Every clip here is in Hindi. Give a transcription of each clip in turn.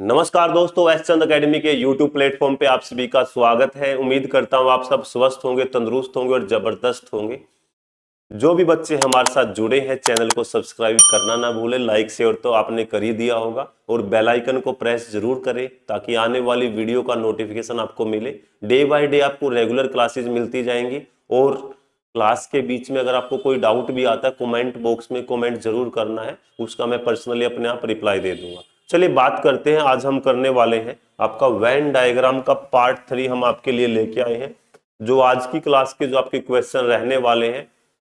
नमस्कार दोस्तों, एस चंद अकेडमी के YouTube प्लेटफॉर्म पे आप सभी का स्वागत है। उम्मीद करता हूँ आप सब स्वस्थ होंगे, तंदुरुस्त होंगे और जबरदस्त होंगे। जो भी बच्चे हमारे साथ जुड़े हैं, चैनल को सब्सक्राइब करना ना भूलें। लाइक शेयर तो आपने कर ही दिया होगा और बेल आइकन को प्रेस जरूर करें ताकि आने वाली वीडियो का नोटिफिकेशन आपको मिले। डे बाय डे आपको रेगुलर क्लासेज मिलती जाएंगी और क्लास के बीच में अगर आपको कोई डाउट भी आता है, कमेंट बॉक्स में कमेंट जरूर करना है, उसका मैं पर्सनली अपने आप रिप्लाई दे दूंगा। चलिए बात करते हैं। आज हम करने वाले हैं आपका वेन डायग्राम का पार्ट 3 हम आपके लिए लेके आए हैं। जो आज की क्लास के जो आपके क्वेश्चन रहने वाले हैं,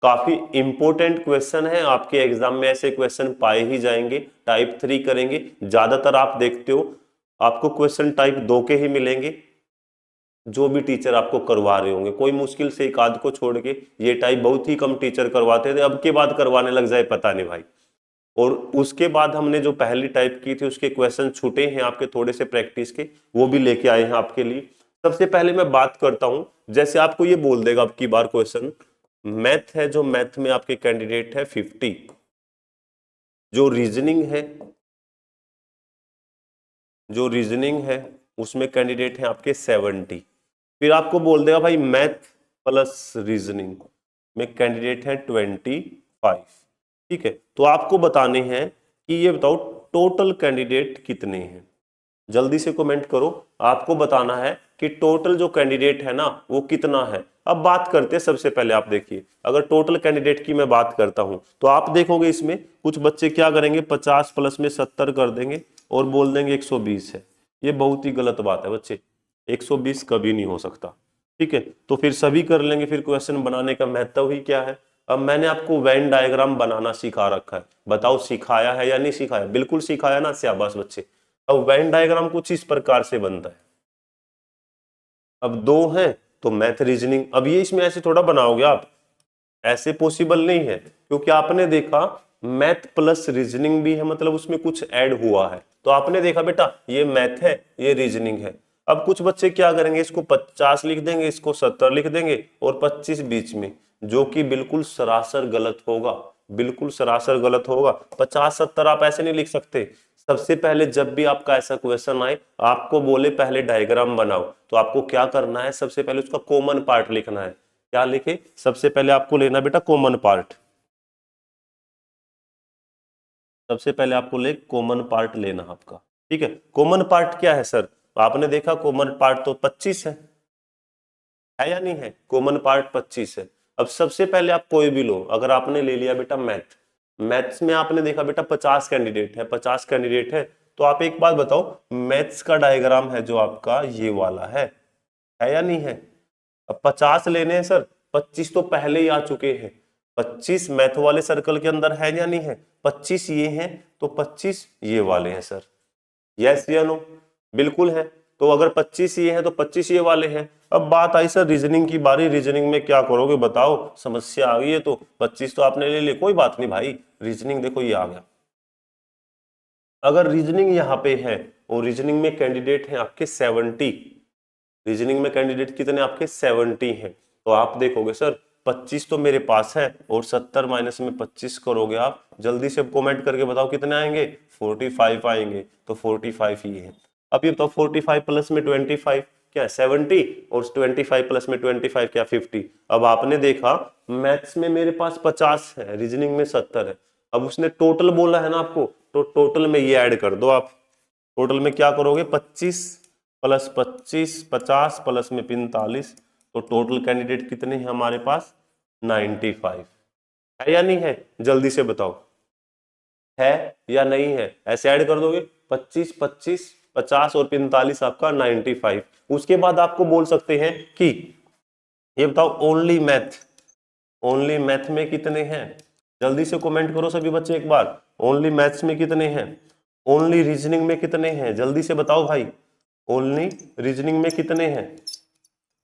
काफी इंपॉर्टेंट क्वेश्चन है। आपके एग्जाम में ऐसे क्वेश्चन पाए ही जाएंगे। टाइप 3 करेंगे, ज्यादातर आप देखते हो आपको क्वेश्चन टाइप 2 के ही मिलेंगे। जो भी टीचर आपको करवा रहे होंगे, कोई मुश्किल से एक आध को छोड़ के ये टाइप बहुत ही कम टीचर करवाते थे, अब के बाद करवाने लग जाए पता नहीं भाई। और उसके बाद हमने जो पहली टाइप की थी उसके क्वेश्चन छूटे हैं आपके थोड़े से प्रैक्टिस के, वो भी लेके आए हैं आपके लिए। सबसे पहले मैं बात करता हूं, जैसे आपको ये बोल देगा अब की बार क्वेश्चन, मैथ है, जो मैथ में आपके कैंडिडेट है 50, जो रीजनिंग है उसमें कैंडिडेट है आपके 70। फिर आपको बोल देगा भाई मैथ प्लस रीजनिंग में कैंडिडेट है 25। ठीक है, तो आपको बताने हैं कि ये बताओ टोटल कैंडिडेट कितने हैं। जल्दी से कमेंट करो। आपको बताना है कि टोटल जो कैंडिडेट है ना वो कितना है। अब बात करते हैं, सबसे पहले आप देखिए, अगर टोटल कैंडिडेट की मैं बात करता हूं तो आप देखोगे इसमें कुछ बच्चे क्या करेंगे, 50 प्लस में 70 कर देंगे और बोल देंगे 120 है। ये बहुत ही गलत बात है बच्चे, 120 कभी नहीं हो सकता। ठीक है, तो फिर सभी कर लेंगे, फिर क्वेश्चन बनाने का महत्व ही क्या है। अब मैंने आपको वेन डायग्राम बनाना सिखा रखा है, बताओ सिखाया है या नहीं सिखाया? बिल्कुल सिखाया ना, शाबाश बच्चे। अब वेन डायग्राम कुछ इस प्रकार से बनता है। अब दो हैं तो मैथ रीजनिंग, अब ये इसमें ऐसे थोड़ा बनाओगे आप, ऐसे पॉसिबल नहीं है, क्योंकि आपने देखा मैथ प्लस रीजनिंग भी है, मतलब उसमें कुछ ऐड हुआ है। तो आपने देखा बेटा ये मैथ है, ये रीजनिंग है। अब कुछ बच्चे क्या करेंगे, इसको 50 लिख देंगे, इसको 70 लिख देंगे और 25 बीच में, जो कि बिल्कुल सरासर गलत होगा। बिल्कुल सरासर गलत होगा। 50-70 आप ऐसे नहीं लिख सकते। सबसे पहले जब भी आपका ऐसा क्वेश्चन आए, आपको बोले पहले डायग्राम बनाओ, तो आपको क्या करना है, सबसे पहले उसका कॉमन पार्ट लिखना है। क्या लिखे? सबसे पहले आपको लेना बेटा कॉमन पार्ट। सबसे पहले आपको ले कॉमन पार्ट लेना आपका। ठीक है, कॉमन पार्ट क्या है सर? आपने देखा कॉमन पार्ट तो 25 है या नहीं है? कॉमन पार्ट 25 है। अब सबसे पहले आप कोई भी लो, अगर आपने ले लिया बेटा मैथ, मैथ्स में आपने देखा बेटा 50 कैंडिडेट है, 50 कैंडिडेट है, तो आप एक बात बताओ, मैथ्स का डायग्राम है जो आपका ये वाला है या नहीं है? अब 50 लेने हैं सर, 25 तो पहले ही आ चुके हैं। 25 मैथ वाले सर्कल के अंदर है या नहीं है? 25 ये हैं तो 25 ये वाले हैं सर। यस या नो? बिल्कुल है। तो अगर 25 ये हैं तो 25 ये वाले हैं। अब बात आई सर रीजनिंग की बारी, रीजनिंग में क्या करोगे बताओ? समस्या आ गई है, तो 25 तो आपने ले लिया, कोई बात नहीं भाई। रीजनिंग देखो ये आ गया। अगर रीजनिंग यहाँ पे है और रीजनिंग में कैंडिडेट है आपके 70, रीजनिंग में कैंडिडेट कितने आपके 70 हैं, तो आप देखोगे सर 25 तो मेरे पास है और 70 माइनस में 25 करोगे आप, जल्दी से कमेंट करके बताओ कितने आएंगे? 45 आएंगे। तो 45 ही है। अब ये बताओ 45 प्लस में 25 क्या है? 70 और 25 प्लस में 25 क्या? 50। अब आपने देखा मैथ्स में मेरे पास 50 है, रीजनिंग में 70 है। अब उसने टोटल बोला है ना आपको, तो टोटल में ये ऐड कर दो आप। टोटल में क्या करोगे? 25 प्लस 25, 50 प्लस में 45, तो टोटल कैंडिडेट कितने हैं हमारे पास? 95 है या नहीं है? जल्दी से बताओ, है या नहीं है? ऐसे ऐड कर दोगे 25, 25, 50 और 45, आपका 95। उसके बाद आपको बोल सकते हैं कि ये बताओ ओनली मैथ में कितने हैं? जल्दी से कमेंट करो सभी बच्चे एक बार। ओनली मैथ्स में कितने हैं? ओनली रीजनिंग में कितने हैं? जल्दी से बताओ भाई, ओनली रीजनिंग में कितने हैं?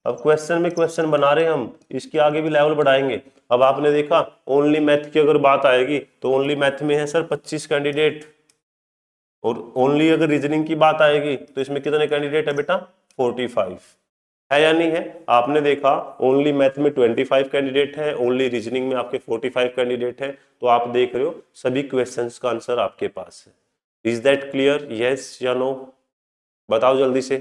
अब क्वेश्चन में क्वेश्चन बना रहे हैं हम, इसके आगे भी लेवल बढ़ाएंगे। अब आपने देखा ओनली मैथ की अगर बात आएगी तो ओनली मैथ में है सर 25 कैंडिडेट, और ओनली अगर रीजनिंग की बात आएगी तो इसमें कितने कैंडिडेट है बेटा? 45 है या नहीं है? आपने देखा ओनली मैथ में 25 कैंडिडेट है, ओनली रीजनिंग में आपके 45 कैंडिडेट है। तो आप देख रहे हो सभी क्वेश्चंस का आंसर आपके पास है। Is that clear? यस या नो? बताओ जल्दी से।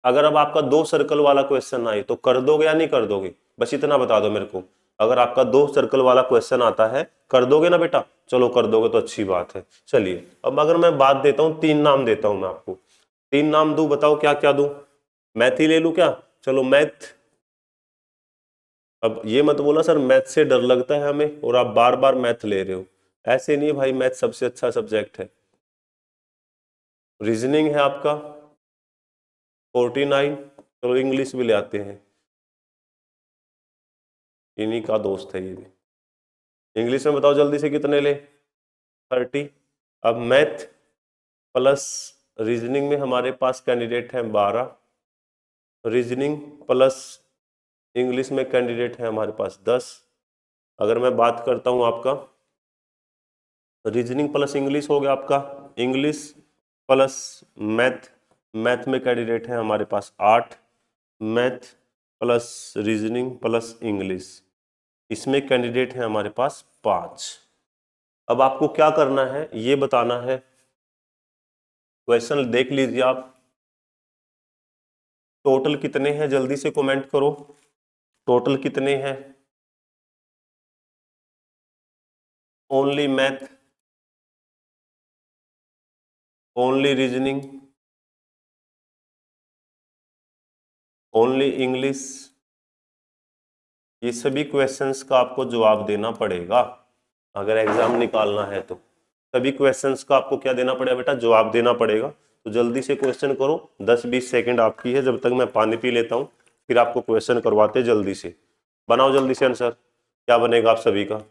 अगर अब आपका 2 सर्कल वाला क्वेश्चन आए तो कर दोगे या नहीं कर दोगे? बस इतना बता दो मेरे को। अगर आपका 2 सर्कल वाला क्वेश्चन आता है कर दोगे ना बेटा? चलो कर दोगे तो अच्छी बात है। चलिए अब अगर मैं बात देता हूं, 3 नाम देता हूं मैं आपको, 3 नाम दूं, बताओ क्या क्या दूं? मैथ ही ले लूं क्या? चलो मैथ। अब ये मत बोला सर मैथ से डर लगता है हमें और आप बार बार मैथ ले रहे हो। ऐसे नहीं है भाई, मैथ सबसे अच्छा सब्जेक्ट है। रीजनिंग है आपका 49। चलो इंग्लिश भी ले आते हैं, इन्हीं का दोस्त है ये भी। इंग्लिश में बताओ जल्दी से कितने ले? 30। अब मैथ प्लस रीजनिंग में हमारे पास कैंडिडेट हैं 12। रीजनिंग प्लस इंग्लिश में कैंडिडेट है हमारे पास 10। अगर मैं बात करता हूं आपका रीजनिंग प्लस इंग्लिश हो गया आपका, इंग्लिश प्लस मैथ, मैथ में कैंडिडेट है हमारे पास 8। Math plus reasoning plus English, इसमें कैंडिडेट है हमारे पास 5। अब आपको क्या करना है ये बताना है। क्वेश्चन देख लीजिए आप, टोटल कितने हैं जल्दी से कमेंट करो, टोटल कितने हैं? Only math, only reasoning, only English, ये सभी क्वेश्चंस का आपको जवाब देना पड़ेगा अगर एग्जाम निकालना है तो। सभी क्वेश्चंस का आपको क्या देना पड़ेगा बेटा? जवाब देना पड़ेगा। तो जल्दी से क्वेश्चन करो, 10-20 सेकंड आपकी है, जब तक मैं पानी पी लेता हूँ फिर आपको क्वेश्चन करवाते। जल्दी से बनाओ, जल्दी से आंसर क्या बनेगा आप सभी का।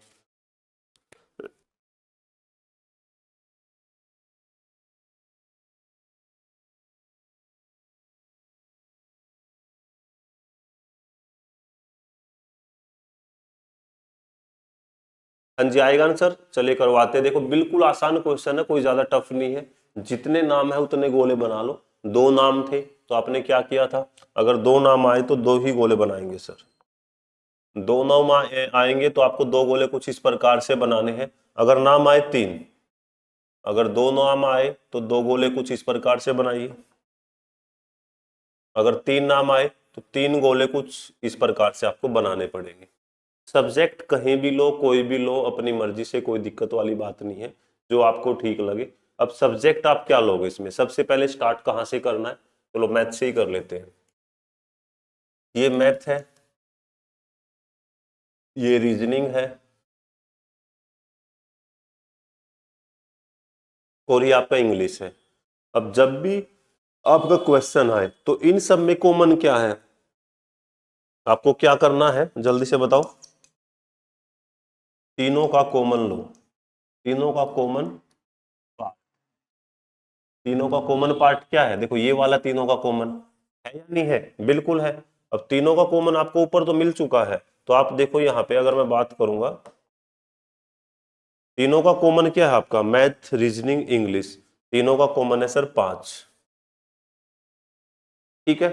हाँ जी आएगा आंसर, चलिए करवाते हैं। देखो बिल्कुल आसान क्वेश्चन है, कोई ज्यादा टफ नहीं है। जितने नाम है उतने गोले बना लो। 2 नाम थे तो आपने क्या किया था, अगर 2 नाम आए तो 2 ही गोले बनाएंगे सर। 2 नाम आएंगे तो आपको 2 गोले कुछ इस प्रकार से बनाने हैं। अगर नाम आए 3, अगर 2 नाम आए तो 2 गोले कुछ इस प्रकार से बनाइए। अगर 3 नाम आए तो 3 गोले कुछ इस प्रकार से आपको बनाने पड़ेंगे। सब्जेक्ट कहीं भी लो, कोई भी लो, अपनी मर्जी से, कोई दिक्कत वाली बात नहीं है, जो आपको ठीक लगे। अब सब्जेक्ट आप क्या लोगे इसमें? सबसे पहले स्टार्ट कहाँ से करना है? चलो मैथ से ही कर लेते हैं। ये मैथ है, ये रीजनिंग है और ये आपका इंग्लिश है। अब जब भी आपका क्वेश्चन आए तो इन सब में कॉमन क्या है? आपको क्या करना है जल्दी से बताओ। तीनों का कॉमन लो, तीनों का कॉमन पार्ट। तीनों का कॉमन पार्ट क्या है? देखो ये वाला तीनों का कॉमन है या नहीं है? बिल्कुल है। अब तीनों का कॉमन आपको ऊपर तो मिल चुका है, तो आप देखो यहाँ पे अगर मैं बात करूंगा, तीनों का कॉमन क्या है आपका? मैथ, रीजनिंग, इंग्लिश, तीनों का कॉमन है सर 5। ठीक है,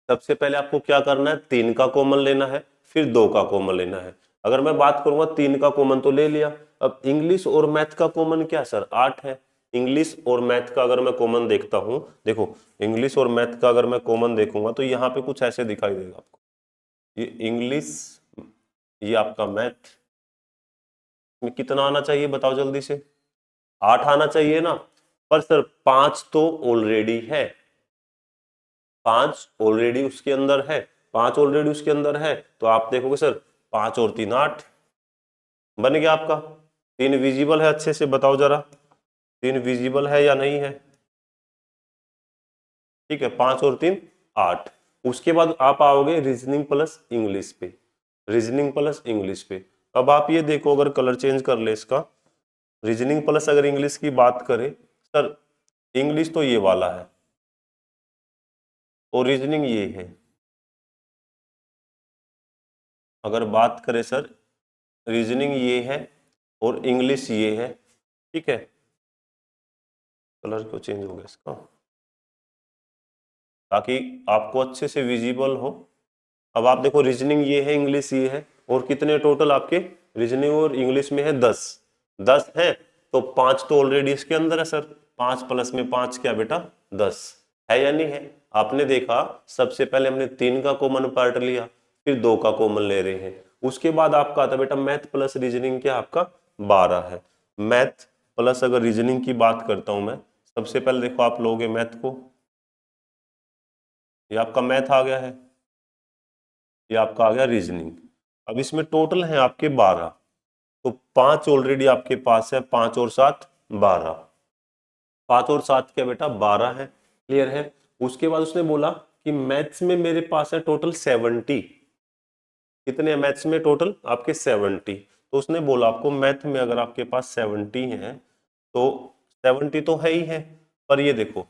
सबसे पहले आपको क्या करना है, 3 का कॉमन लेना है, फिर 2 का कॉमन लेना है। अगर मैं बात करूंगा 3 का कॉमन तो ले लिया। अब इंग्लिश और मैथ का कॉमन क्या सर? 8 है। इंग्लिश और मैथ का अगर मैं कॉमन देखता हूं, देखो इंग्लिश और मैथ का अगर मैं कॉमन देखूंगा तो यहाँ पे कुछ ऐसे दिखाई देगा आपको, ये इंग्लिश, ये आपका मैथ में कितना आना चाहिए बताओ जल्दी से? 8 आना चाहिए ना। पर सर 5 तो ऑलरेडी है, 5 ऑलरेडी उसके अंदर है, 5 ऑलरेडी उसके अंदर है, तो आप देखोगे सर 5 और 3 8 बन गया आपका। 3 विजिबल है अच्छे से बताओ जरा, 3 विजिबल है या नहीं है? ठीक है, 5 और 3 8। उसके बाद आप आओगे रीजनिंग प्लस इंग्लिश पे, रीजनिंग प्लस इंग्लिश पे। अब आप ये देखो, अगर कलर चेंज कर ले इसका, रीजनिंग प्लस अगर इंग्लिश की बात करें सर, इंग्लिश तो ये वाला है और रीजनिंग ये है। अगर बात करें सर, रीजनिंग ये है और इंग्लिश ये है। ठीक है, कलर क्यों चेंज हो गया इसका, ताकि आपको अच्छे से विजिबल हो। अब आप देखो रीजनिंग ये है, इंग्लिश ये है, और कितने टोटल आपके रीजनिंग और इंग्लिश में है? 10 10 है। तो 5 तो ऑलरेडी इसके अंदर है सर, 5 प्लस में 5 क्या बेटा 10 है या नहीं है। आपने देखा सबसे पहले हमने 3 का कॉमन पार्ट लिया, फिर 2 का कॉमन ले रहे हैं, उसके बाद आपका आता बेटा मैथ प्लस रीजनिंग क्या आपका 12 है। मैथ प्लस अगर रीजनिंग की बात करता हूं मैं, सबसे पहले देखो आप लोगे मैथ को, ये आपका मैथ आ गया है, ये आपका आ गया रीजनिंग। अब इसमें टोटल है आपके 12, तो 5 ऑलरेडी आपके पास है, 5 और 7 12, 5 और 7 क्या बेटा 12 है, क्लियर है। उसके बाद उसने बोला कि मैथ्स में मेरे पास है टोटल 70, कितने मैथ्स में टोटल आपके 70, तो उसने बोला आपको मैथ में अगर आपके पास 70 है तो 70 तो है ही है, पर ये देखो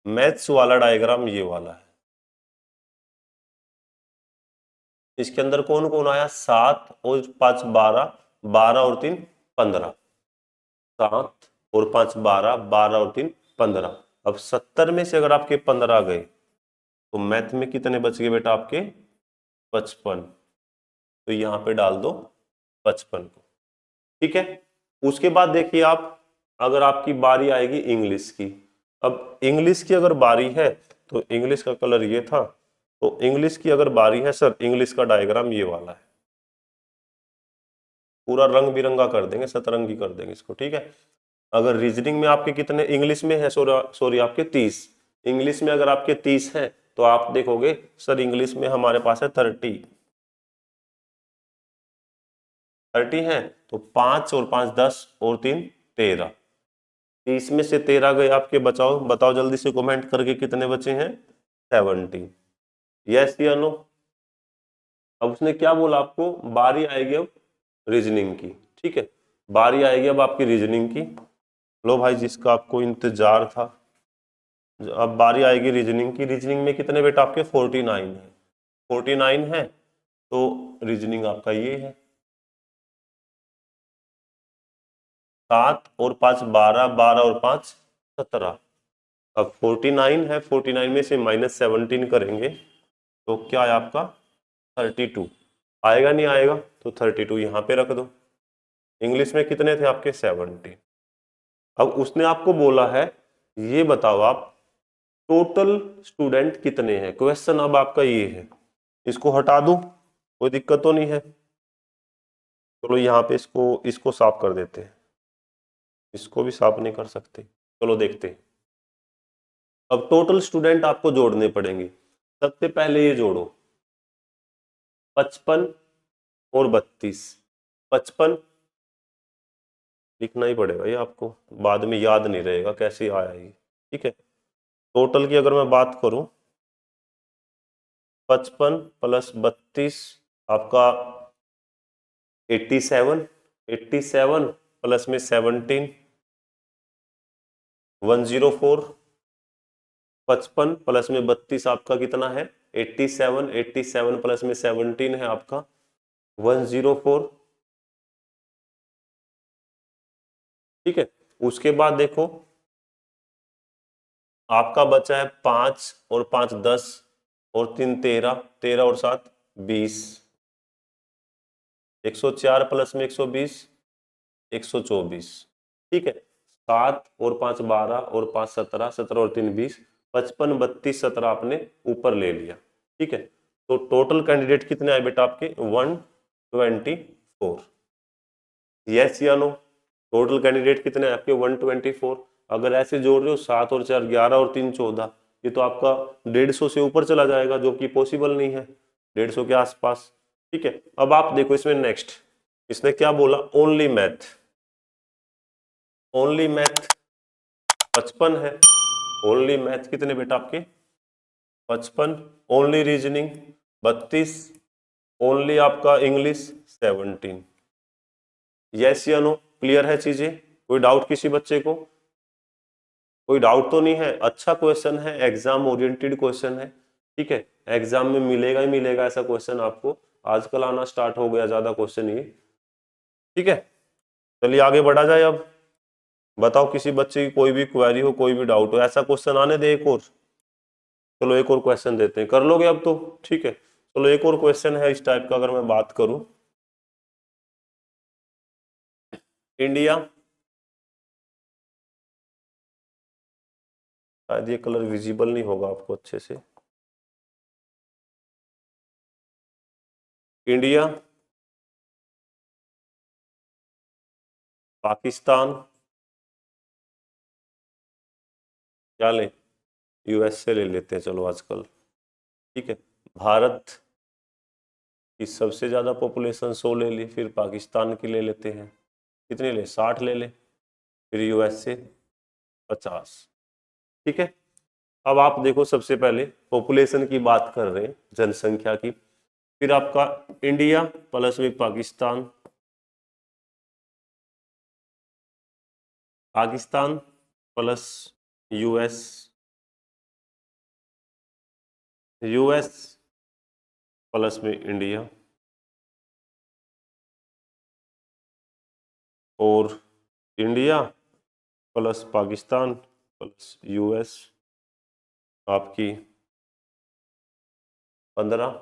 मैथ्स वाला डायग्राम ये वाला है, इसके अंदर कौन कौन आया 7 और 5 12, 12 और 3 15, 7 और 5 12, 12 और 3 15। अब 70 में से अगर आपके 15 गए तो मैथ में कितने बच गए बेटा आपके 55, तो यहां पे डाल दो 55 को, ठीक है। उसके बाद देखिए आप, अगर आपकी बारी आएगी इंग्लिश की, अब इंग्लिश की अगर बारी है तो इंग्लिश का कलर ये था, तो इंग्लिश की अगर बारी है सर, इंग्लिश का डायग्राम ये वाला है, पूरा रंग बिरंगा कर देंगे, सतरंगी कर देंगे इसको, ठीक है। अगर रीजनिंग में आपके कितने इंग्लिश में है, सॉरी आपके 30, इंग्लिश में अगर आपके 30 है तो आप देखोगे सर इंग्लिश में हमारे पास है 30 है, तो 5 और 5 10 और 3 13, 30 में से 13 गए आपके, बचाओ बताओ जल्दी से कमेंट करके कितने बचे हैं 70, यस या नो। अब उसने क्या बोला आपको, बारी आएगी अब रीजनिंग की, ठीक है, बारी आएगी अब आपकी रीजनिंग की। लो भाई जिसका आपको इंतजार था, अब बारी आएगी रीजनिंग की। रीजनिंग में कितने बेटा आपके 49 है, 49 है, तो रीजनिंग आपका ये है 7 और 5 12, 12 और 5 17। अब 49 है, 49 में से -17 करेंगे तो क्या है आपका 32, आएगा नहीं आएगा, तो 32 यहाँ पे रख दो। इंग्लिश में कितने थे आपके 70। अब उसने आपको बोला है ये बताओ आप टोटल स्टूडेंट कितने हैं, क्वेश्चन अब आपका ये है, इसको हटा दूं कोई दिक्कत तो नहीं है, चलो यहाँ पे इसको इसको साफ कर देते हैं, इसको भी साफ नहीं कर सकते, चलो देखते हैं। अब टोटल स्टूडेंट आपको जोड़ने पड़ेंगे, सबसे पहले ये जोड़ो 55 और 32, 55 लिखना ही पड़ेगा ये आपको, बाद में याद नहीं रहेगा कैसे आया ये, ठीक है। टोटल की अगर मैं बात करूं 55 प्लस 32 आपका 87, 87 प्लस में 17 104, 55 प्लस में 32 आपका कितना है 87, 87 प्लस में 17 है आपका 104, ठीक है। उसके बाद देखो आपका बचा है 5 और 5 10 और 3 13, 13 और 7 20, 104 प्लस में 120 124, ठीक है। 7 और 5 12 और 5 17, 17 और 3 20, 55 32 17 आपने ऊपर ले लिया, ठीक है। तो टोटल कैंडिडेट कितने आए बेटा आपके 124, यस या नो। टोटल कैंडिडेट कितने आपके 124। अगर ऐसे जोड़ रहे हो 7 और 4 11 और 3 14, ये तो आपका 150 से ऊपर चला जाएगा, जो कि पॉसिबल नहीं है, 150 के आसपास, ठीक है। अब आप देखो इसमें नेक्स्ट इसने क्या बोला, ओनली मैथ, ओनली मैथ 55 है, ओनली मैथ कितने बेटा आपके 55, ओनली रीजनिंग 32, ओनली आपका इंग्लिश 17, यस या नो, क्लियर है चीजें, कोई डाउट किसी बच्चे को, कोई डाउट तो नहीं है। अच्छा क्वेश्चन है, एग्जाम ओरिएंटेड क्वेश्चन है, ठीक है, एग्जाम में मिलेगा ही मिलेगा ऐसा क्वेश्चन आपको, आजकल आना स्टार्ट हो गया ज्यादा क्वेश्चन ये, ठीक है। चलिए आगे बढ़ा जाए, अब बताओ किसी बच्चे की कोई भी क्वेरी हो, कोई भी डाउट हो, ऐसा क्वेश्चन आने दे एक और, चलो एक और क्वेश्चन देते हैं, कर लोगे अब तो, ठीक है। चलो एक और क्वेश्चन है इस टाइप का, अगर मैं बात करूं, इंडिया शायद ये कलर विजिबल नहीं होगा आपको अच्छे से। इंडिया, पाकिस्तान, क्या लें, यूएसए ले लेते हैं चलो आजकल, ठीक है। भारत की सबसे ज्यादा पॉपुलेशन 100 ले ली, फिर पाकिस्तान की ले लेते हैं, कितने ले, 60 ले ले, फिर यूएसए 50, ठीक है। अब आप देखो, सबसे पहले पॉपुलेशन की बात कर रहे हैं, जनसंख्या की, फिर आपका इंडिया प्लस में Pakistan, Pakistan plus US, US plus में इंडिया, और India plus Pakistan plus US, आपकी 15।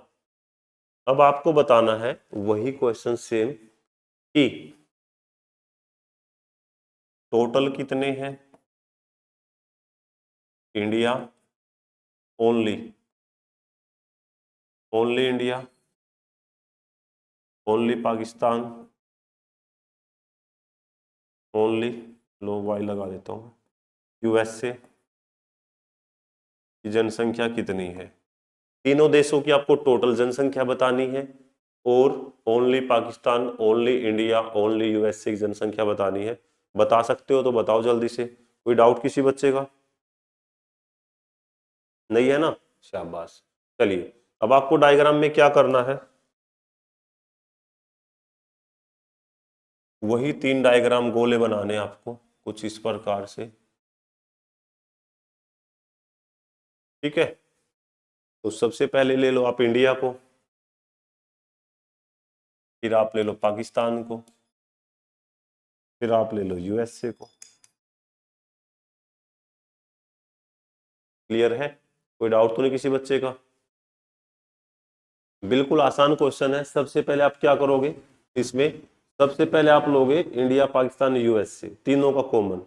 अब आपको बताना है वही क्वेश्चन सेम कि टोटल कितने हैं, India only, only India, only Pakistan, only, लो वाई लगा देता हूँ, यूएसए की जनसंख्या कितनी है। तीनों देशों की आपको टोटल जनसंख्या बतानी है, और only Pakistan, only India, only USA की जनसंख्या बतानी है। बता सकते हो तो बताओ जल्दी से, कोई डाउट किसी बच्चे का नहीं है ना, शाबाश। चलिए, अब आपको डायग्राम में क्या करना है, वही 3 डायग्राम गोले बनाने आपको कुछ इस प्रकार से, ठीक है। तो सबसे पहले ले लो आप इंडिया को, फिर आप ले लो पाकिस्तान को, फिर आप ले लो यूएसए को। क्लियर है, कोई डाउट तो नहीं किसी बच्चे का। बिल्कुल आसान क्वेश्चन है। सबसे पहले आप क्या करोगे इसमें, सबसे पहले आप लोगे इंडिया पाकिस्तान यूएसए, तीनों का कॉमन,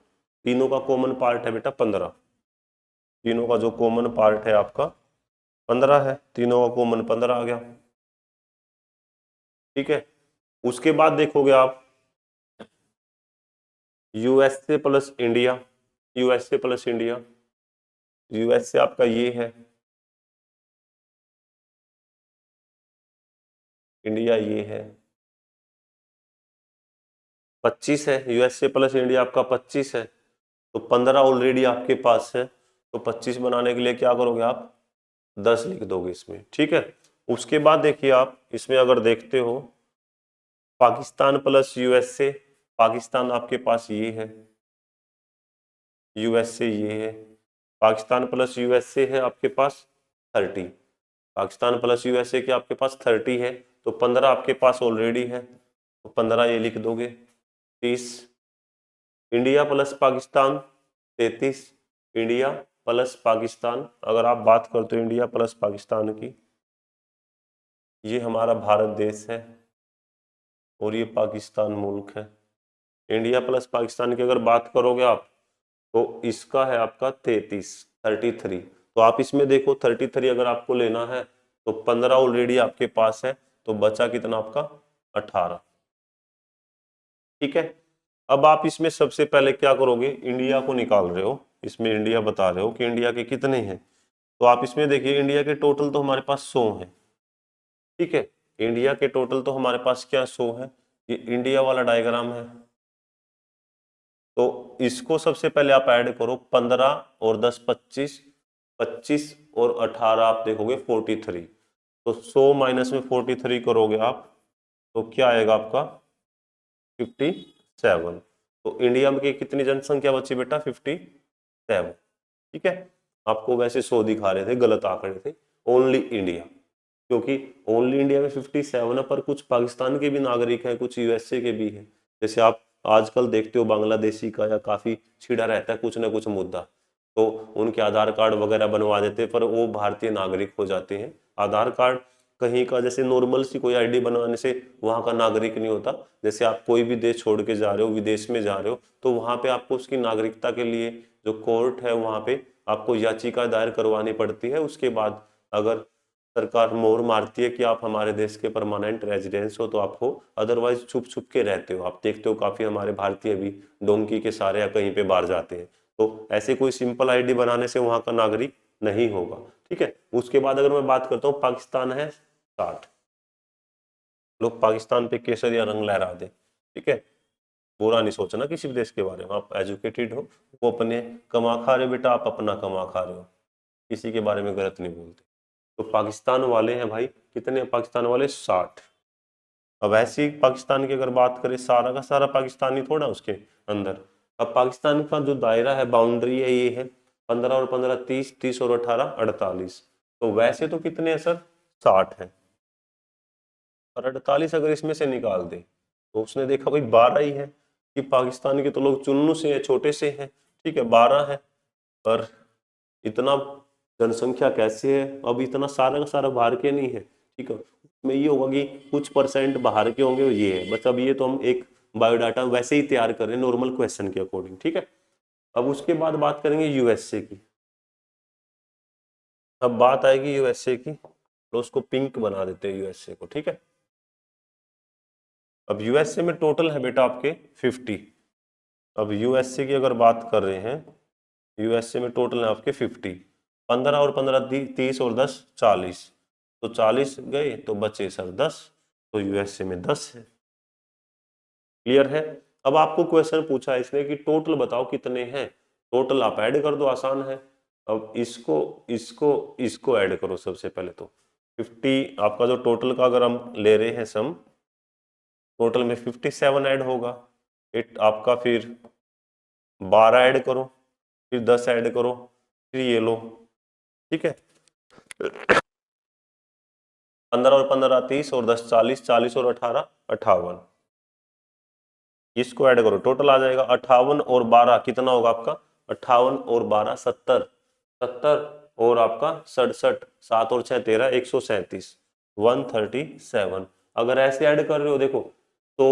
तीनों का कॉमन पार्ट है बेटा 15, तीनों का जो कॉमन पार्ट है आपका 15 है, तीनों का कॉमन 15 आ गया, ठीक है। उसके बाद देखोगे आप USA plus India, USA plus India, USA आपका ये है, इंडिया ये है, 25 है, यूएसए प्लस इंडिया आपका 25 है, तो 15 ऑलरेडी आपके पास है, तो 25 बनाने के लिए क्या करोगे आप, 10 लिख दोगे इसमें, ठीक है। उसके बाद देखिए आप इसमें अगर देखते हो पाकिस्तान प्लस यूएसए, पाकिस्तान आपके पास ये है, यूएसए ये है, पाकिस्तान प्लस यूएसए है आपके पास 30, पाकिस्तान प्लस यूएसए के आपके पास 30 है, तो 15 आपके पास ऑलरेडी है, तो 15 ये लिख दोगे, 30, India plus Pakistan 33, India plus Pakistan, अगर आप बात करते हो इंडिया प्लस पाकिस्तान की, ये हमारा भारत देश है और ये पाकिस्तान मुल्क है। इंडिया प्लस पाकिस्तान की अगर बात करोगे आप, तो इसका है आपका 33, तो आप इसमें देखो 33 अगर आपको लेना है तो 15 ऑलरेडी आपके पास है, तो बचा कितना आपका 18, ठीक है। अब आप इसमें सबसे पहले क्या करोगे, इंडिया को निकाल रहे हो, इसमें इंडिया बता रहे हो कि इंडिया के कितने हैं, तो आप इसमें देखिए इंडिया के टोटल तो हमारे पास 100 है, ठीक है। इंडिया के टोटल तो हमारे पास क्या 100 है, ये इंडिया वाला डायग्राम है, तो इसको सबसे पहले आप ऐड करो, 15 और 10 25, 25 और 18 आप देखोगे 43, तो 100 माइनस में 43 करोगे आप, तो क्या आएगा आपका 57, तो इंडिया में कितनी जनसंख्या बची बेटा 57, ठीक है। आपको वैसे 100 दिखा रहे थे, गलत आंकड़े थे, ओनली इंडिया, क्योंकि ओनली इंडिया में 57 है, पर कुछ पाकिस्तान के भी नागरिक हैं, कुछ यूएसए के भी हैं, जैसे आप आजकल देखते हो बांग्लादेशी का या काफी छिड़ा रहता है कुछ ना कुछ मुद्दा, तो उनके आधार कार्ड वगैरह बनवा देते, पर वो भारतीय नागरिक हो जाते हैं। आधार कार्ड कहीं का जैसे नॉर्मल सी कोई आईडी बनवाने से वहां का नागरिक नहीं होता, जैसे आप कोई भी देश छोड़ के जा रहे हो, विदेश में जा रहे हो, तो वहां पे आपको उसकी नागरिकता के लिए जो कोर्ट है वहां पे आपको याचिका दायर करवानी पड़ती है। उसके बाद अगर सरकार मोहर मारती है कि आप हमारे देश के परमानेंट रेजिडेंस हो तो आप हो, अदरवाइज छुप छुप के रहते हो। आप देखते हो काफी हमारे भारतीय भी डोंकी के सहारे या कहीं पे बाहर जाते हैं। तो ऐसे कोई सिंपल आईडी बनाने से वहां का नागरिक नहीं होगा। ठीक है। उसके बाद अगर मैं बात करता हूँ, पाकिस्तान है 60 लोग पाकिस्तान पे केसरिया रंग लहरा दे। ठीक है, बुरा नहीं सोचना किसी भी देश के बारे में, आप एजुकेटेड हो, वो अपने कमा खा रहे हो बेटा, आप अपना कमा खा रहे हो, किसी के बारे में गलत नहीं बोलते। तो पाकिस्तान वाले हैं भाई, कितने पाकिस्तान वाले 60। अब ऐसे ही पाकिस्तान की अगर बात करें, सारा का सारा पाकिस्तानी थोड़ा उसके अंदर। अब पाकिस्तान का जो दायरा है, बाउंड्री है, ये है 15 और 15 30, 30 और 18 48। तो वैसे तो कितने हैं सर, 60 है, और 48 अगर इसमें से निकाल दे तो उसने देखा भाई 12 ही है, कि पाकिस्तान के तो लोग चुन्नू से है, छोटे से हैं। ठीक है, 12 है, पर इतना जनसंख्या कैसे है? अब इतना सारा का सारा बाहर के नहीं है। ठीक है, में ये होगा कि कुछ परसेंट बाहर के होंगे, ये है बस। अब ये तो हम एक बायोडाटा वैसे ही तैयार कर रहे हैं नॉर्मल क्वेश्चन के अकॉर्डिंग। ठीक है, अब उसके बाद बात करेंगे यूएसए की। अब बात आएगी यूएसए की, तो उसको पिंक बना देते हैं यूएसए को। ठीक है, अब यूएसए में टोटल है बेटा आपके 50। अब यूएसए की अगर बात कर रहे हैं, यूएसए में टोटल है आपके 50। 15 और 15 30 और 10 40, तो 40 गए तो बचे सर 10, तो यूएसए में 10 है। क्लियर है। अब आपको क्वेश्चन पूछा है इसने कि टोटल बताओ कितने हैं, टोटल आप ऐड कर दो, आसान है। अब इसको इसको इसको ऐड करो सबसे पहले। तो 50 आपका जो टोटल का अगर हम ले रहे हैं सम, टोटल में 57 ऐड होगा। इट आपका फिर 12 ऐड करो, फिर 10 ऐड करो, फिर ये लो। ठीक है, 15 और 15 30 और 10 40, 40 और 18 58, इसको ऐड करो, टोटल आ जाएगा 58 और 12 कितना होगा आपका, 58 और 12 70, 70 और आपका 67, 7 और 6 13, 137, 137। अगर ऐसे ऐड कर रहे हो देखो, तो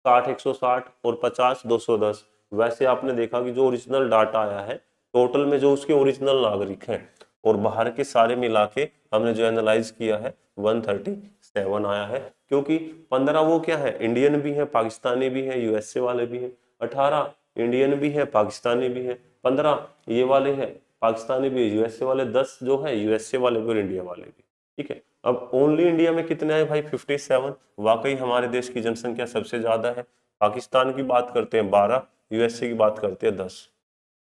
60 160 और 50 210। वैसे आपने देखा कि जो ओरिजिनल डाटा आया है, टोटल में जो उसके ओरिजिनल नागरिक हैं और बाहर के सारे मिला के हमने जो एनालाइज किया है, 137 आया है। क्योंकि 15 वो क्या है, इंडियन भी है, पाकिस्तानी भी है, यूएसए वाले भी हैं। 18 इंडियन भी है, पाकिस्तानी भी है। 15 ये वाले हैं, पाकिस्तानी भी है, यूएसए वाले। 10 जो है यूएसए वाले भी और इंडिया वाले भी। ठीक है, अब ओनली इंडिया में कितने हैं भाई, 57। वाकई हमारे देश की जनसंख्या सबसे ज्यादा है। पाकिस्तान की बात करते हैं 12, यूएसए की बात करते हैं 10।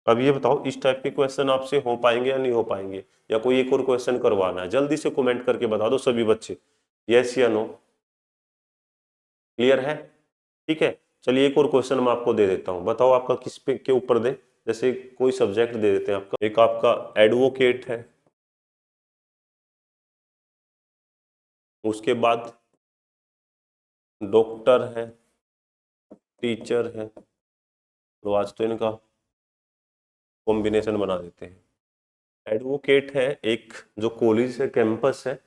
अब ये बताओ, इस टाइप के क्वेश्चन आपसे हो पाएंगे या नहीं हो पाएंगे, या कोई एक और क्वेश्चन करवाना है? जल्दी से कमेंट करके बता दो सभी बच्चे, यस या नो। क्लियर है? ठीक है, चलिए एक और क्वेश्चन मैं आपको दे देता हूं, बताओ आपका किस पे के ऊपर दे। जैसे कोई सब्जेक्ट दे देते हैं आपका, एक आपका एडवोकेट है, उसके बाद डॉक्टर है, टीचर है। तो आज तो इनका कॉम्बिनेशन बना देते हैं। एडवोकेट है, एक जो कॉलेज है, कैंपस है,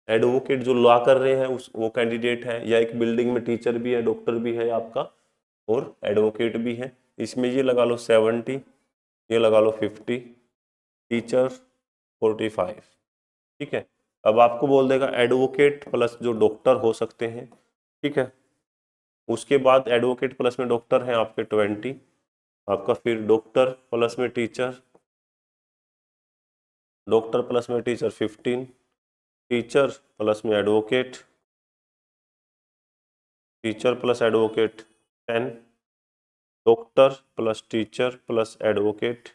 एडवोकेट जो लॉ कर रहे हैं उस वो कैंडिडेट है, या एक बिल्डिंग में टीचर भी है, डॉक्टर भी है आपका, और एडवोकेट भी है। इसमें ये लगा लो 70, ये लगा लो 50, टीचर 45। ठीक है, अब आपको बोल देगा एडवोकेट प्लस जो डॉक्टर हो सकते हैं। ठीक है, उसके बाद एडवोकेट प्लस में डॉक्टर हैं आपके 20, आपका फिर डॉक्टर प्लस में टीचर, डॉक्टर प्लस में टीचर 15, टीचर प्लस में advocate, teacher plus advocate 10, doctor plus teacher plus advocate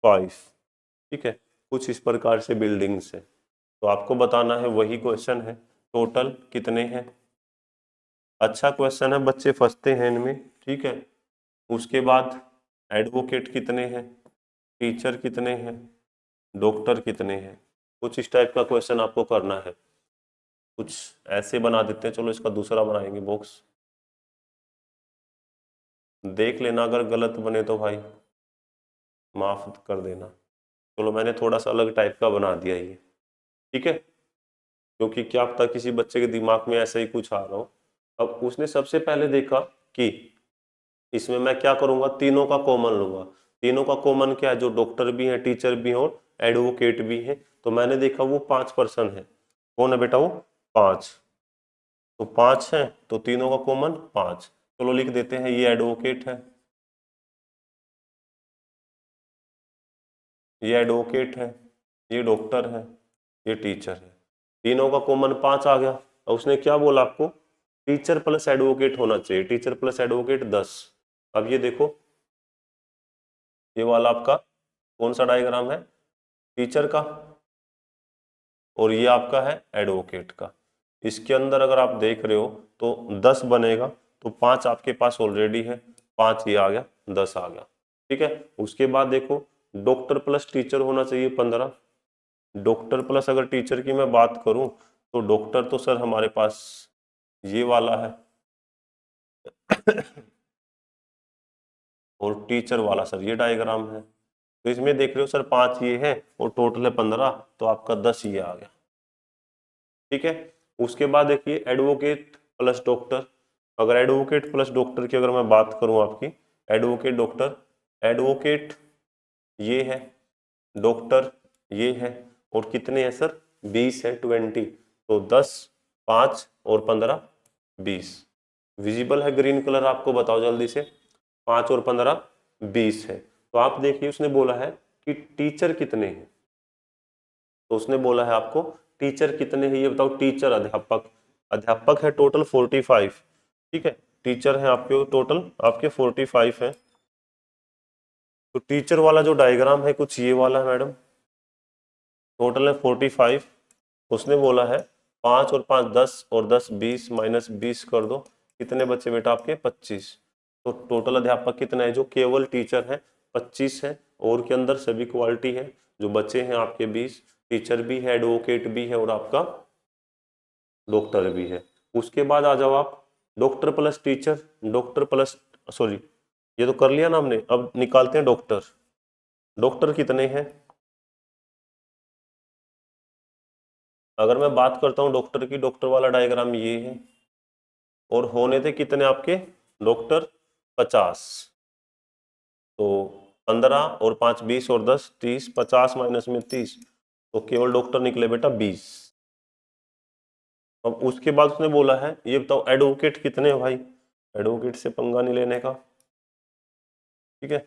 5। ठीक है, कुछ इस प्रकार से बिल्डिंग्स है। तो आपको बताना है, वही क्वेश्चन है, टोटल कितने हैं। अच्छा क्वेश्चन है, बच्चे फंसते हैं इनमें। ठीक है, उसके बाद एडवोकेट कितने हैं, टीचर कितने हैं, डॉक्टर कितने हैं, कुछ इस टाइप का क्वेश्चन आपको करना है। कुछ ऐसे बना देते हैं, चलो इसका दूसरा बनाएंगे बॉक्स, देख लेना, अगर गलत बने तो भाई माफ कर देना। चलो मैंने थोड़ा सा अलग टाइप का बना दिया ये। ठीक है, क्योंकि क्या पता किसी बच्चे के दिमाग में ऐसा ही कुछ आ रहा हो। अब उसने सबसे पहले देखा कि इसमें मैं क्या करूंगा, तीनों का कॉमन लूंगा। तीनों का कॉमन क्या है, जो डॉक्टर भी है, टीचर भी है और एडवोकेट भी है। तो मैंने देखा वो 5 पर्सन है। कौन है बेटा वो? 5। तो 5 है तो तीनों का कॉमन 5। चलो लिख देते हैं, ये एडवोकेट है, ये एडवोकेट है, ये डॉक्टर है, ये टीचर है। तीनों का कॉमन 5 आ गया। और उसने क्या बोला आपको? टीचर प्लस एडवोकेट होना चाहिए, टीचर प्लस एडवोकेट 10। अब ये देखो, ये वाला आपका कौन सा डायग्राम है? टीचर का, और ये आपका है एडवोकेट का। इसके अंदर अगर आप देख रहे हो तो 10 बनेगा, तो 5 आपके पास ऑलरेडी है, 5 ये आ गया, 10 आ गया। ठीक है। उसके बाद देखो, डॉक्टर प्लस टीचर होना चाहिए 15। डॉक्टर प्लस अगर टीचर की मैं बात करूं तो डॉक्टर तो सर हमारे पास ये वाला है और टीचर वाला सर ये डायग्राम है। तो इसमें देख रहे हो सर 5 ये है और टोटल है 15, तो आपका 10 ये आ गया। ठीक है। उसके बाद देखिए एडवोकेट प्लस डॉक्टर। अगर एडवोकेट प्लस डॉक्टर की अगर मैं बात करूं आपकी, एडवोकेट डॉक्टर, एडवोकेट ये है, डॉक्टर ये है, और कितने हैं सर? 20 है, 20। तो 10, 5 और 15, 20। विजिबल है ग्रीन कलर? आपको बताओ जल्दी से। 5 और 15, 20 है। तो आप देखिए उसने बोला है कि टीचर कितने हैं। तो उसने बोला है आपको टीचर कितने हैं, ये बताओ। टीचर अध्यापक, अध्यापक है टोटल 45। ठीक है। टीचर है आपके टोटल आपके 45 है। तो टीचर वाला जो डायग्राम है कुछ ये वाला है मैडम, टोटल है 45। उसने बोला है 5 और 5 10 और 10 20 माइनस 20 कर दो, कितने बच्चे बेटा आपके? 25। तो टोटल अध्यापक कितना है? जो केवल टीचर है 25 है, और के अंदर सभी क्वालिटी है। जो बच्चे हैं आपके 20, टीचर भी है, एडवोकेट भी है और आपका डॉक्टर भी है। उसके बाद आ जाओ आप, doctor plus teacher, doctor plus, sorry ये तो कर लिया ना हमने, अब निकालते हैं डॉक्टर। डॉक्टर कितने हैं? अगर मैं बात करता हूं डॉक्टर की, डॉक्टर वाला डायग्राम ये है, और होने थे कितने आपके डॉक्टर? 50। तो 15 और 5 20 और 10 30, 50 माइनस में 30, तो केवल डॉक्टर निकले बेटा 20। अब उसके बाद उसने बोला है ये बताओ एडवोकेट कितने हैं भाई? एडवोकेट से पंगा नहीं लेने का। ठीक है।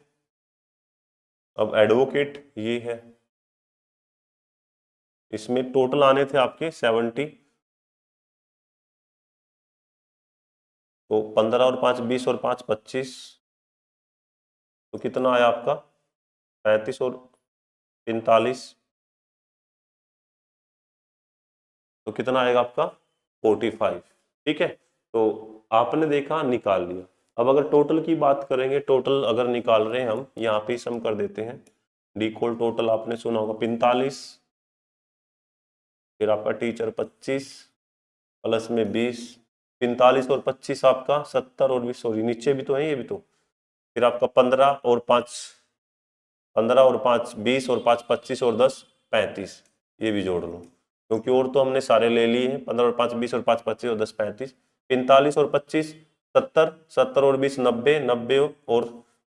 अब एडवोकेट ये है, इसमें टोटल आने थे आपके 70। तो 15 और 5 20 और 5 25, तो कितना आया आपका? 35 और 45, तो कितना आएगा आपका? 45। ठीक है। तो आपने देखा, निकाल लिया। अब अगर टोटल की बात करेंगे, टोटल अगर निकाल रहे हैं हम, यहाँ पे सम कर देते हैं। डिकोल टोटल आपने सुना होगा 45, फिर आपका टीचर 25 प्लस में 20, 45 और 25 आपका 70 और 20, सॉरी नीचे भी तो है ये भी तो, फिर आपका 15 और 5, 15 और 5 20 और 5 25 और 10 35, ये भी जोड़ लो क्योंकि और तो हमने सारे ले लिए हैं। 15 और 5 20 और 5 25 और 10 35, 45 और 25 70, 70 और 20 90, 90 और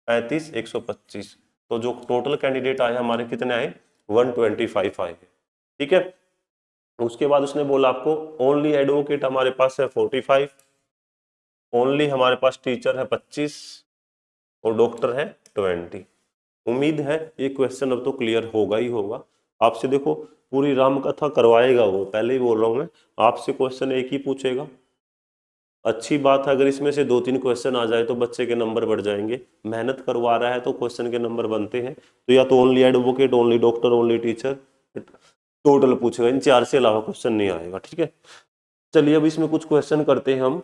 35 125। तो जो टोटल कैंडिडेट आए हमारे कितने आए? 125 आए। ठीक है। उसके बाद उसने बोला आपको ओनली एडवोकेट हमारे पास है 45, ओनली हमारे पास टीचर है 25 और डॉक्टर है 20। उम्मीद है ये क्वेश्चन अब तो क्लियर होगा ही होगा। आपसे देखो पूरी राम कथा करवाएगा वो, पहले ही बोल रहा हूं मैं, आपसे क्वेश्चन एक ही पूछेगा। अच्छी बात है अगर इसमें से 2-3 क्वेश्चन आ जाए तो बच्चे के नंबर बढ़ जाएंगे। मेहनत करवा रहा है तो क्वेश्चन के नंबर बनते हैं। तो या तो only advocate, only doctor, only teacher, total पूछेगा, इन 4 से अलावा क्वेश्चन नहीं आएगा। ठीक है। चलिए अब इसमें कुछ क्वेश्चन करते हैं हम,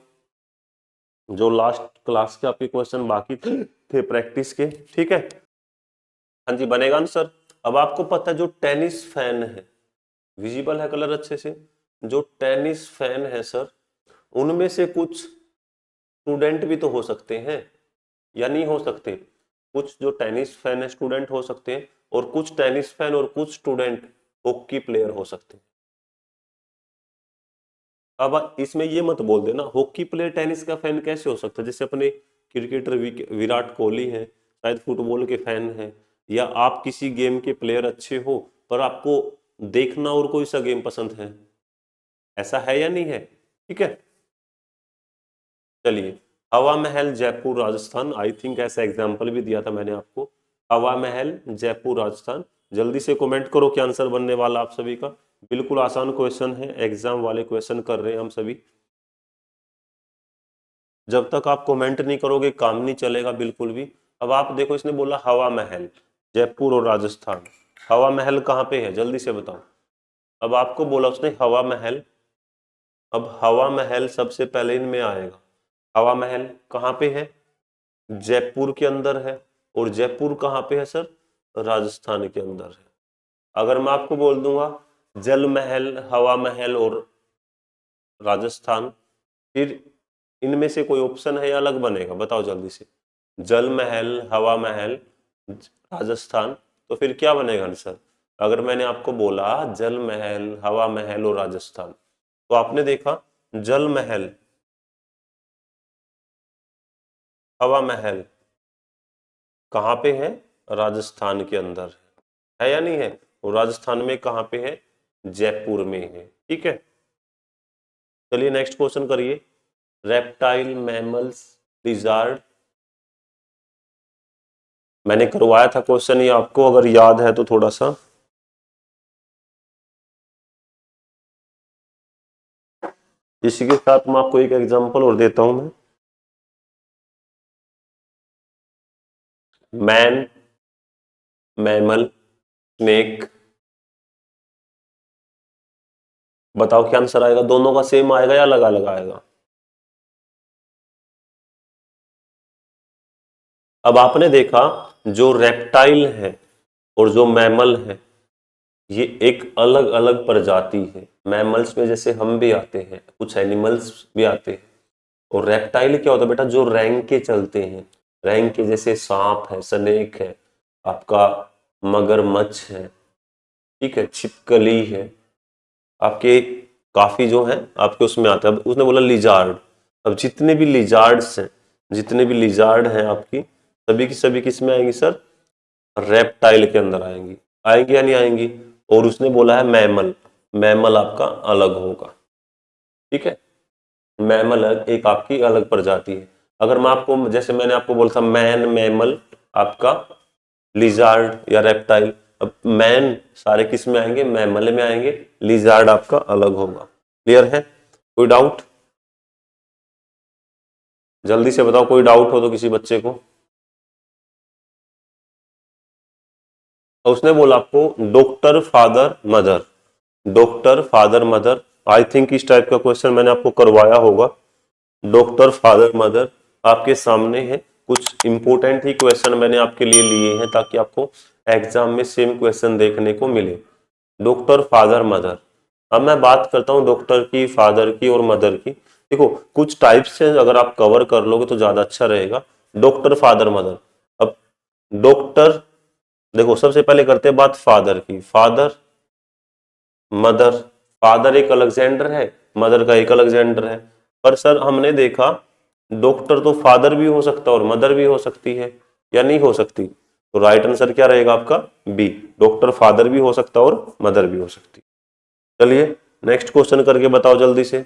जो लास्ट क्लास के आपके क्वेश्चन बाकी थे प्रैक्टिस के। ठीक है। हाँ जी बनेगा ना सर। अब आपको पता है जो टेनिस फैन है, विजिबल है कलर अच्छे से? जो टेनिस फैन है सर, उनमें से कुछ स्टूडेंट भी तो हो सकते हैं या नहीं हो सकते? कुछ जो टेनिस फैन है स्टूडेंट हो सकते हैं, और कुछ टेनिस फैन और कुछ स्टूडेंट हॉकी प्लेयर हो सकते हैं। अब इसमें ये मत बोल देना हॉकी प्लेयर टेनिस का फैन कैसे हो सकता है। जैसे अपने क्रिकेटर विराट कोहली है, शायद फुटबॉल के फैन हैं, या आप किसी गेम के प्लेयर अच्छे हो पर आपको देखना और कोई सा गेम पसंद है, ऐसा है या नहीं है? ठीक है, चलिए। हवा महल जयपुर राजस्थान, आई थिंक ऐसा एग्जाम्पल भी दिया था मैंने आपको। हवा महल जयपुर राजस्थान, जल्दी से कमेंट करो क्या आंसर बनने वाला आप सभी का। बिल्कुल आसान क्वेश्चन है, एग्जाम वाले क्वेश्चन कर रहे हैं हम सभी। जब तक आप कमेंट नहीं करोगे काम नहीं चलेगा बिल्कुल भी। अब आप देखो, इसने बोला हवा महल जयपुर और राजस्थान, हवा महल कहाँ पे है जल्दी से बताओ। अब आपको बोला उसने हवा महल, अब हवा महल सबसे पहले इनमें आएगा। हवा महल कहाँ पे है? जयपुर के अंदर है, और जयपुर कहाँ पे है सर? राजस्थान के अंदर है। अगर मैं आपको बोल दूंगा जल महल, हवा महल और राजस्थान, फिर इनमें से कोई ऑप्शन है या अलग बनेगा? बताओ जल्दी से। जल महल, हवा महल, राजस्थान, तो फिर क्या बनेगा आंसर? अगर मैंने आपको बोला जल महल, हवा महल और राजस्थान, तो आपने देखा जल महल, हवा महल कहाँ पे है? राजस्थान के अंदर है या नहीं है? और राजस्थान में कहाँ पे है? जयपुर में है। ठीक है, चलिए नेक्स्ट क्वेश्चन करिए। रेप्टाइल, मैमल्स, लिजार्ड, मैंने करवाया था क्वेश्चन ये आपको, अगर याद है तो थोड़ा सा। इसी के साथ मैं आपको एक एग्जांपल और देता हूं मैं। मैन, मैमल, स्नेक, बताओ क्या आंसर आएगा? दोनों का सेम आएगा या अलग अलग आएगा? अब आपने देखा जो रेप्टाइल है और जो मैमल है, ये एक अलग अलग प्रजाति है। मैमल्स में जैसे हम भी आते हैं, कुछ एनिमल्स भी आते हैं। और रेप्टाइल क्या होता है बेटा? जो रैंक के चलते हैं, रैंक के, जैसे सांप है, स्नेक है, आपका मगरमच्छ है, ठीक है, छिपकली है, आपके काफी जो है आपके उसमें आता है। अब उसने बोला लिजार्ड, अब जितने भी लिजार्ड्स हैं, जितने भी लिजार्ड हैं आपकी, सभी की सभी किस में आएंगी सर? रेप्टाइल के अंदर आएंगी। आएंगी या नहीं आएंगी? और उसने बोला है मैमल, मैमल आपका अलग होगा। ठीक है, मैमल एक आपकी अलग प्रजाति है। अगर मैं आपको, जैसे मैंने आपको बोला था मैन, मैमल आपका, लिजार्ड या रेप्टाइल, अब मैन सारे किस में आएंगे? मैमल में आएंगे, लिजार्ड आपका अलग होगा। क्लियर है? कोई डाउट? जल्दी से बताओ, कोई डाउट हो तो किसी बच्चे को। और उसने बोला आपको doctor, father, mother, doctor, father, mother, I think इस टाइप का क्वेश्चन मैंने आपको करवाया होगा। डॉक्टर, फादर, मदर आपके सामने है। कुछ इंपोर्टेंट ही क्वेश्चन मैंने आपके लिए लिए हैं ताकि आपको एग्जाम में सेम क्वेश्चन देखने को मिले। Doctor, father, mother. अब मैं बात करता हूँ डॉक्टर की, फादर की और मदर की। देखो कुछ टाइप्स से अगर आप कवर कर लोगे तो ज्यादा अच्छा रहेगा। Doctor, father, mother. अब डॉक्टर, देखो सबसे पहले करते हैं बात फादर की। फादर, मदर, फादर एक अलग जेंडर है, मदर का एक अलग जेंडर है। पर सर हमने देखा डॉक्टर तो फादर भी हो सकता है और मदर भी हो सकती है, या नहीं हो सकती? तो राइट आंसर क्या रहेगा आपका? बी, डॉक्टर फादर भी हो सकता है और मदर भी हो सकती है। चलिए नेक्स्ट क्वेश्चन करके बताओ जल्दी से।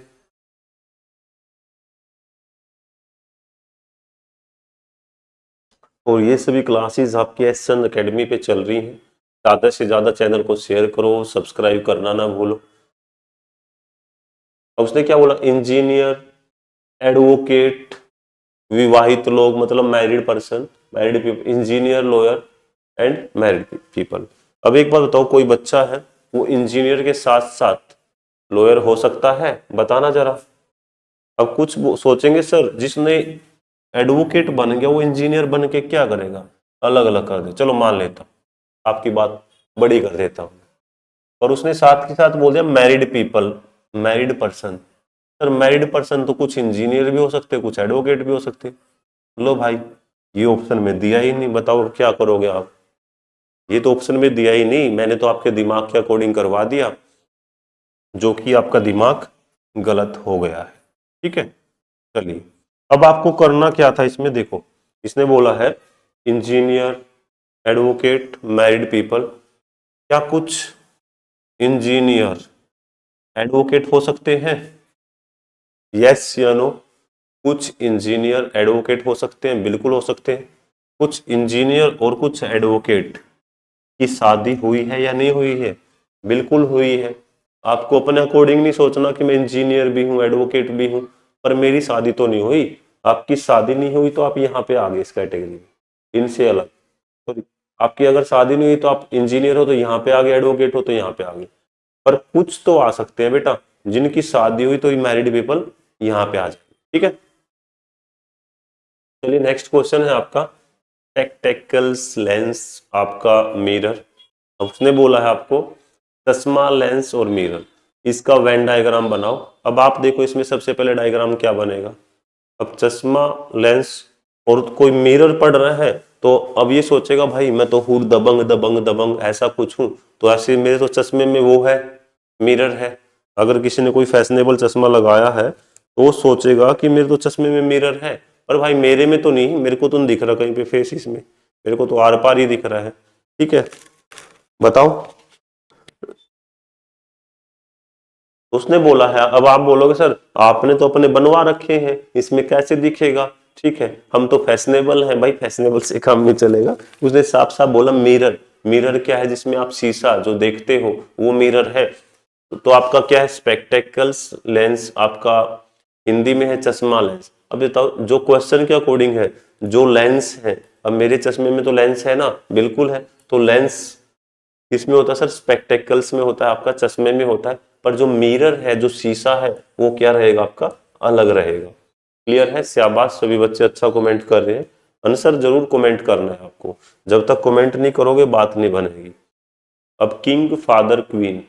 और ये सभी क्लासेस आपकी एसएन एकेडमी पे चल रही हैं। ज्यादा से ज्यादा चैनल को शेयर करो, सब्सक्राइब करना ना भूलो। अब उसने क्या बोला? इंजीनियर, एडवोकेट, विवाहित लोग मतलब married person, married people, engineer, lawyer and married people. अब एक बात बताओ, कोई बच्चा है वो इंजीनियर के साथ साथ लॉयर हो सकता है? बताना जरा। अब कुछ सोचेंगे सर जिसने एडवोकेट बन गया वो इंजीनियर बन के क्या करेगा? अलग अलग कर दे, चलो मान लेता हूं, आपकी बात बड़ी कर देता हूं। और उसने साथ के साथ बोल दिया married people, married person. Sir married person तो कुछ इंजीनियर भी हो सकते, कुछ एडवोकेट भी हो सकते। लो भाई, ये ऑप्शन में दिया ही नहीं, बताओ क्या करोगे आप? ये तो ऑप्शन में दिया ही नहीं, मैंने तो आपके दिमाग के अकॉर्डिंग करवा दिया, जो कि आपका दिमाग गलत हो गया है। ठीक है, चलिए अब आपको करना क्या था इसमें, देखो इसने बोला है इंजीनियर, एडवोकेट, मैरिड पीपल। क्या कुछ इंजीनियर एडवोकेट हो सकते हैं? यस या नो? कुछ इंजीनियर एडवोकेट हो सकते हैं, बिल्कुल हो सकते हैं। कुछ इंजीनियर और कुछ एडवोकेट की शादी हुई है या नहीं हुई है? बिल्कुल हुई है। आपको अपने अकॉर्डिंग नहीं सोचना कि मैं इंजीनियर भी हूँ एडवोकेट भी हूँ पर मेरी शादी तो नहीं हुई। आपकी शादी नहीं हुई तो आप यहाँ पे आ गए इस कैटेगरी में, इनसे अलग। तो आपकी अगर शादी नहीं हुई तो आप इंजीनियर हो तो यहाँ पे आ गए, एडवोकेट हो तो यहाँ पे आ गए। पर कुछ तो आ सकते हैं बेटा, जिनकी शादी हुई तो मैरिड पीपल यहाँ पे आ जाए। ठीक है, चलिए नेक्स्ट क्वेश्चन है आपका स्पेक्टेकल्स लेंस आपका मिरर। अब उसने बोला है आपको चश्मा, लेंस और मिरर, इसका वेन डायग्राम बनाओ। अब आप देखो इसमें सबसे पहले डायग्राम क्या बनेगा। अब चश्मा, लेंस और कोई मिरर पढ़ रहा है तो अब ये सोचेगा भाई मैं तो हूँ दबंग दबंग दबंग ऐसा कुछ हूँ, तो ऐसे मेरे तो चश्मे में वो है, मिरर है। अगर किसी ने कोई फैशनेबल चश्मा लगाया है तो वो सोचेगा कि मेरे तो चश्मे में मिरर है, पर भाई मेरे में तो नहीं, मेरे को तो नहीं दिख रहा कहीं पे फेस इसमें, मेरे को तो आर पार ही दिख रहा है। ठीक है, बताओ। उसने बोला है, अब आप बोलोगे सर आपने तो अपने बनवा रखे हैं इसमें कैसे दिखेगा। ठीक है, हम तो फैशनेबल हैं भाई, फैशनेबल से काम नहीं चलेगा। उसने साफ साफ बोला मिरर। मिरर क्या है? जिसमें आप शीशा जो देखते हो वो मिरर है। तो आपका क्या है? स्पेक्टेकल्स लेंस आपका हिंदी में है चश्मा, लेंस। अब बताओ जो क्वेश्चन के अकॉर्डिंग है, जो लेंस है, अब मेरे चश्मे में तो लेंस है ना, बिल्कुल है। तो लेंस किसमें होता है सर? स्पेक्टेकल्स में होता है, आपका चश्मे में होता है। पर जो मिरर है, जो शीशा है, वो क्या रहेगा आपका? अलग रहेगा। क्लियर है? शाबाश, सभी बच्चे अच्छा कमेंट कर रहे हैं। आंसर जरूर कमेंट करना है आपको, जब तक कमेंट नहीं करोगे बात नहीं बनेगी। अब king, father, queen.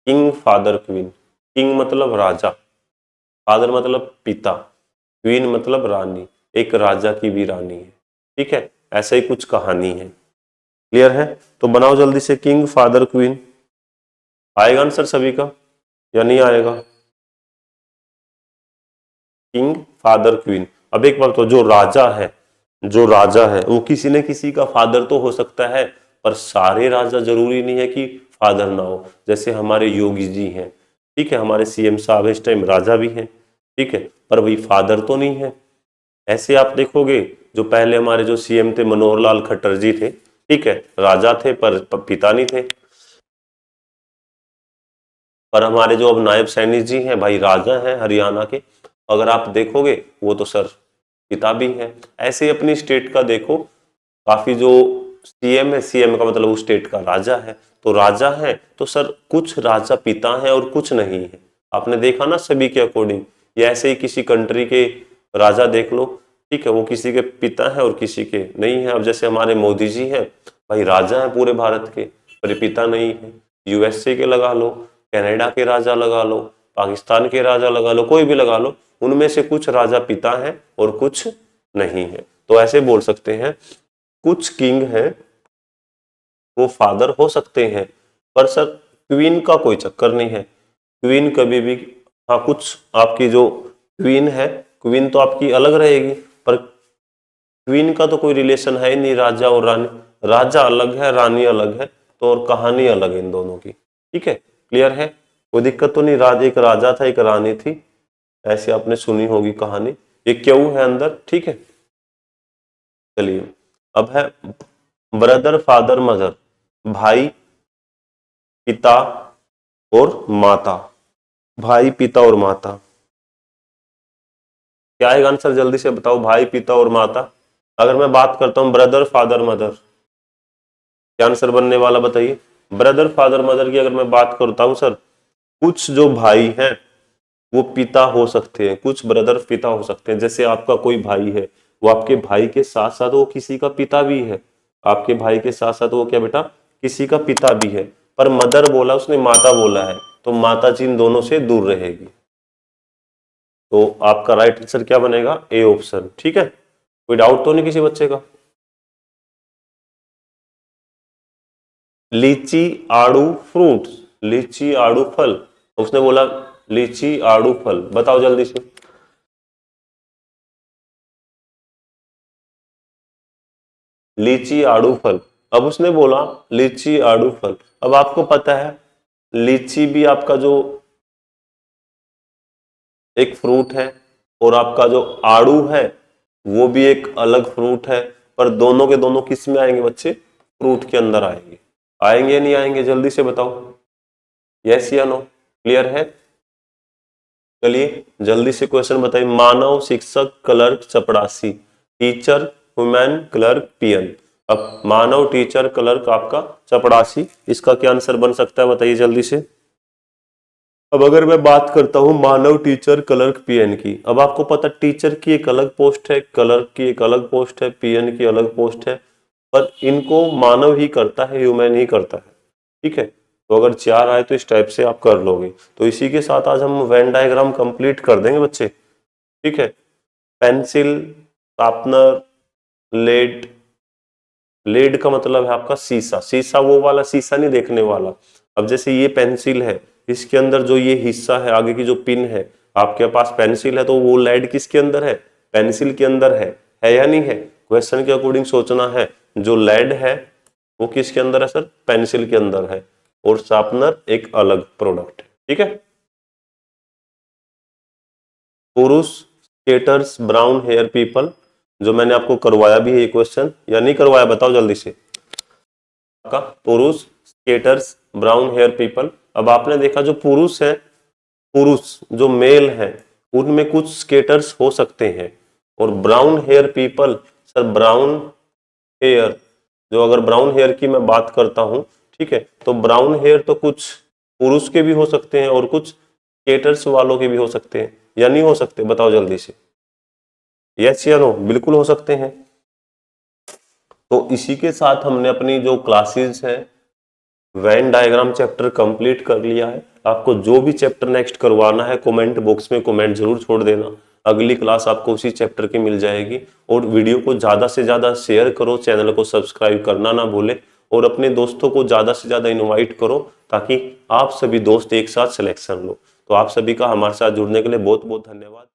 King, father, queen. King मतलब राजा, फादर मतलब पिता, क्वीन मतलब रानी। एक राजा की भी रानी है। ठीक है, ऐसा ही कुछ कहानी है। क्लियर है? तो बनाओ जल्दी से किंग, फादर, क्वीन। आएगा आंसर सभी का या नहीं आएगा? King, father, queen. अब एक बात तो, जो राजा है, जो राजा है वो किसी न किसी का फादर तो हो सकता है, पर सारे राजा जरूरी नहीं है कि फादर ना हो। जैसे हमारे योगी जी हैं, ठीक है, हमारे सीएम साहब इस टाइम राजा भी हैं, ठीक है, पर वही फादर तो नहीं है। ऐसे आप देखोगे जो पहले हमारे जो सीएम थे मनोहर लाल खट्टर जी थे, ठीक है, राजा थे पर पिता नहीं थे। पर हमारे जो अब नायब सैनी जी हैं भाई राजा हैं हरियाणा के, अगर आप देखोगे वो तो सर पिता भी हैं। ऐसे ही अपनी स्टेट का देखो, काफी जो सीएम है, सीएम का मतलब उस स्टेट का राजा है। तो राजा है तो सर कुछ राजा पिता हैं और कुछ नहीं है। आपने देखा ना सभी के अकॉर्डिंग। या ऐसे ही किसी कंट्री के राजा देख लो, ठीक है, वो किसी के पिता है और किसी के नहीं है। अब जैसे हमारे मोदी जी हैं भाई, राजा है पूरे भारत के पर पिता नहीं है। यूएसए के लगा लो, कनाडा के राजा लगा लो, पाकिस्तान के राजा लगा लो, कोई भी लगा लो, उनमें से कुछ राजा पिता हैं और कुछ नहीं है। तो ऐसे बोल सकते हैं कुछ किंग हैं वो फादर हो सकते हैं, पर सर क्वीन का कोई चक्कर नहीं है। क्वीन कभी भी, हाँ कुछ आपकी जो क्वीन है, क्वीन तो आपकी अलग रहेगी, पर क्वीन का तो कोई रिलेशन है ही नहीं राजा और रानी। राजा अलग है, रानी अलग है, तो और कहानी अलग है इन दोनों की। ठीक है, क्लियर है? कोई दिक्कत तो नहीं। एक राजा था, एक रानी थी, ऐसी आपने सुनी होगी कहानी। ये क्यों है अंदर, ठीक है। चलिए, अब है ब्रदर, फादर, मदर, भाई, पिता और माता। भाई, पिता और माता, क्या है आंसर? जल्दी से बताओ, भाई, पिता और माता। अगर मैं बात करता हूं ब्रदर, फादर, मदर, क्या आंसर बनने वाला बताइए? ब्रदर, फादर, मदर की अगर मैं बात करता हूं सर, कुछ जो भाई हैं वो पिता हो सकते हैं, कुछ ब्रदर पिता हो सकते हैं। जैसे आपका कोई भाई है, वो आपके भाई के साथ साथ वो किसी का पिता भी है। आपके भाई के साथ साथ वो क्या बेटा? किसी का पिता भी है। पर मदर बोला उसने, माता बोला है, तो माता जी इन दोनों से दूर रहेगी। तो आपका राइट आंसर क्या बनेगा? A option. ठीक है, कोई डाउट तो नहीं किसी बच्चे का? लीची, आड़ू, फ्रूट्स, लीची, आड़ू, फल। उसने बोला लीची, आड़ू, फल, बताओ जल्दी से। लीची आड़ू फल। अब उसने बोला लीची आड़ू फल। अब आपको पता है लीची भी आपका जो एक फ्रूट है और आपका जो आड़ू है वो भी एक अलग फ्रूट है, पर दोनों के दोनों किस में आएंगे बच्चे? फ्रूट के अंदर आएंगे। आएंगे या नहीं आएंगे? जल्दी से बताओ, यस या नो? क्लियर है? चलिए जल्दी से क्वेश्चन बताइए। मानव, शिक्षक, क्लर्क, चपरासी। टीचर, वुमेन, क्लर्क, पियन। अब मानव, टीचर, क्लर्क, आपका चपरासी, इसका क्या आंसर बन सकता है बताइए जल्दी से। अब अगर मैं बात करता हूं मानव, टीचर, क्लर्क, पीएन की, अब आपको पता टीचर की एक अलग पोस्ट है, क्लर्क की एक अलग पोस्ट है, पीएन की अलग पोस्ट है, पर इनको मानव ही करता है, ह्यूमन ही करता है। ठीक है, तो अगर 4 आए तो इस टाइप से आप कर लोगे। तो इसी के साथ आज हम वेन डायग्राम कंप्लीट कर देंगे बच्चे। ठीक है, पेंसिल, शार्पनर, लेड। लेड का मतलब है आपका शीशा। शीशा वो वाला शीशा नहीं देखने वाला। अब जैसे ये पेंसिल है, इसके अंदर जो ये हिस्सा है, आगे की जो पिन है, आपके पास पेंसिल है तो वो लेड किसके अंदर है? पेंसिल के अंदर है या नहीं है? क्वेश्चन के अकॉर्डिंग सोचना है। जो लेड है वो किसके अंदर है सर? पेंसिल के अंदर है, और शार्पनर एक अलग प्रोडक्ट है। ठीक है, पुरुष, स्केटर्स, ब्राउन हेयर पीपल, जो मैंने आपको करवाया भी है ये क्वेश्चन या नहीं करवाया बताओ जल्दी से। आपका पुरुष, स्केटर्स, ब्राउन हेयर पीपल। अब आपने देखा जो पुरुष है, पुरुष जो मेल है उनमें कुछ स्केटर्स हो सकते हैं, और brown hair people, sir brown hair, जो अगर ब्राउन हेयर की मैं बात करता हूं, ठीक है, तो ब्राउन हेयर तो कुछ पुरुष के भी हो सकते हैं और कुछ स्केटर्स वालों के भी हो सकते हैं, या नहीं हो सकते बताओ जल्दी से, यस या नो? बिल्कुल हो सकते हैं। तो इसी के साथ हमने अपनी जो क्लासेस है वेन डायग्राम चैप्टर कंप्लीट कर लिया है। आपको जो भी चैप्टर नेक्स्ट करवाना है कमेंट बॉक्स में कमेंट जरूर छोड़ देना, अगली क्लास आपको उसी चैप्टर की मिल जाएगी। और वीडियो को ज़्यादा से ज़्यादा शेयर करो, चैनल को सब्सक्राइब करना ना भूले, और अपने दोस्तों को ज़्यादा से ज़्यादा इन्वाइट करो ताकि आप सभी दोस्त एक साथ सिलेक्शन लो। तो आप सभी का हमारे साथ जुड़ने के लिए बहुत बहुत धन्यवाद।